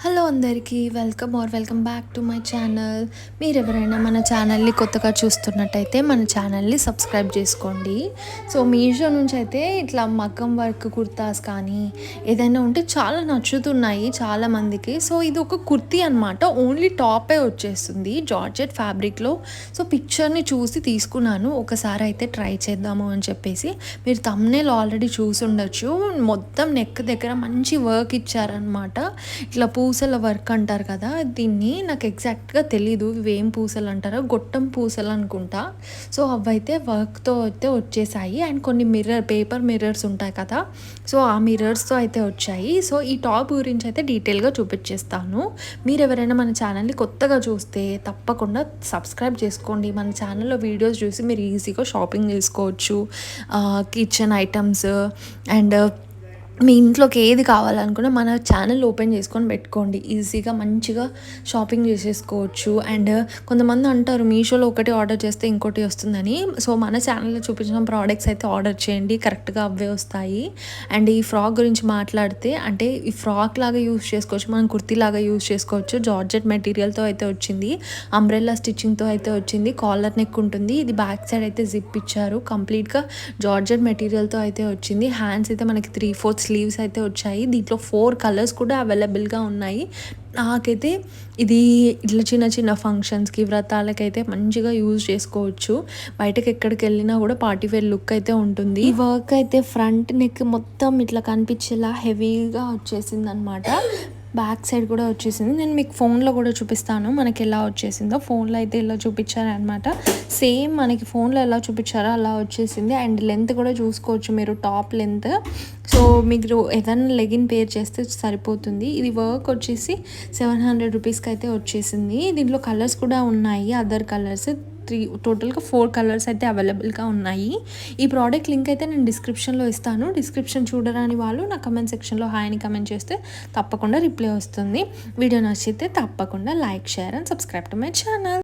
Hello అందరికీ welcome back to my channel. మీరు ఎవరైనా మన ఛానల్ని కొత్తగా చూస్తున్నట్టయితే మన ఛానల్ని సబ్స్క్రైబ్ చేసుకోండి. సో మీషో నుంచి అయితే ఇట్లా మగ్గం వర్క్ కుర్తాస్ కానీ ఏదైనా ఉంటే చాలా నచ్చుతున్నాయి చాలామందికి. సో ఇది ఒక కుర్తీ అనమాట, ఓన్లీ టాపే వచ్చేస్తుంది జార్జెట్ ఫ్యాబ్రిక్లో. సో పిక్చర్ని చూసి తీసుకున్నాను, ఒకసారి అయితే ట్రై చేద్దాము అని చెప్పేసి. మీరు థంబ్నెయిల్ ఆల్రెడీ చూసి ఉండొచ్చు, మొత్తం నెక్ దగ్గర మంచి వర్క్ ఇచ్చారనమాట. ఇట్లా పూసల వర్క్ అంటారు కదా, దీన్ని నాకు ఎగ్జాక్ట్గా తెలీదు ఇవేం పూసలు అంటారో, గొట్టం పూసలు అనుకుంటా. సో అవైతే వర్క్తో అయితే వచ్చేసాయి. అండ్ కొన్ని పేపర్ మిర్రర్స్ ఉంటాయి కదా, సో ఆ మిర్రర్స్తో అయితే వచ్చాయి. సో ఈ టాప్ గురించి అయితే డీటెయిల్గా చూపించేస్తాను. మీరు ఎవరైనా మన ఛానల్ని కొత్తగా చూస్తే తప్పకుండా సబ్స్క్రైబ్ చేసుకోండి. మన ఛానల్లో వీడియోస్ చూసి మీరు ఈజీగా షాపింగ్ చేసుకోవచ్చు, కిచెన్ ఐటమ్స్ అండ్ మీ ఇంట్లోకి ఏది కావాలనుకున్నా మన ఛానల్ ఓపెన్ చేసుకొని పెట్టుకోండి, ఈజీగా మంచిగా షాపింగ్ చేసేసుకోవచ్చు. అండ్ కొంతమంది అంటారు మీషోలో ఒకటి ఆర్డర్ చేస్తే ఇంకోటి వస్తుందని. సో మన ఛానల్లో చూపించిన ప్రోడక్ట్స్ అయితే ఆర్డర్ చేయండి, కరెక్ట్గా అవే వస్తాయి. అండ్ ఈ ఫ్రాక్ గురించి మాట్లాడితే, అంటే ఈ ఫ్రాక్ లాగా యూస్ చేసుకోవచ్చు, మనం కుర్తీ లాగా యూస్ చేసుకోవచ్చు. జార్జెట్ మెటీరియల్తో అయితే వచ్చింది, అంబ్రెల్లా స్టిచ్చింగ్తో అయితే వచ్చింది, కాలర్ నెక్ ఉంటుంది. ఇది బ్యాక్ సైడ్ అయితే జిప్ ఇచ్చారు, కంప్లీట్గా జార్జెట్ మెటీరియల్తో అయితే వచ్చింది. హ్యాండ్స్ అయితే మనకి 3/4 స్లీవ్స్ అయితే వచ్చాయి. దీంట్లో 4 కలర్స్ కూడా అవైలబుల్గా ఉన్నాయి. నాకైతే ఇది ఇట్లా చిన్న చిన్న ఫంక్షన్స్కి వ్రతాలకైతే మంచిగా యూజ్ చేసుకోవచ్చు. బయటకు ఎక్కడికి వెళ్ళినా కూడా పార్టీవేర్ లుక్ అయితే ఉంటుంది. ఈ వర్క్ అయితే ఫ్రంట్ నెక్ మొత్తం ఇట్లా కనిపించేలా హెవీగా వచ్చేసింది అనమాట. బ్యాక్ సైడ్ కూడా వచ్చేసింది. నేను మీకు ఫోన్లో కూడా చూపిస్తాను మనకి ఎలా వచ్చేసిందో. ఫోన్లో అయితే ఎలా చూపించారనమాట, సేమ్ మనకి ఫోన్లో ఎలా చూపించారో అలా వచ్చేసింది. అండ్ లెంత్ కూడా చూసుకోవచ్చు మీరు, టాప్ లెంత్. సో మీరు ఏదైనా లెగిన్ పేర్ చేస్తే సరిపోతుంది. ఇది వర్క్ వచ్చేసి 700 రూపీస్కి అయితే వచ్చేసింది. దీంట్లో కలర్స్ కూడా ఉన్నాయి, అదర్ కలర్స్ టోటల్గా 4 కలర్స్ అయితే అవైలబుల్గా ఉన్నాయి. ఈ ప్రోడక్ట్ లింక్ అయితే నేను డిస్క్రిప్షన్లో ఇస్తాను. డిస్క్రిప్షన్ చూడరాని వాళ్ళు నా కమెంట్ సెక్షన్లో హాయ్ అని కమెంట్ చేస్తే తప్పకుండా రిప్లై వస్తుంది. వీడియో నచ్చితే తప్పకుండా like, share and subscribe to my channel.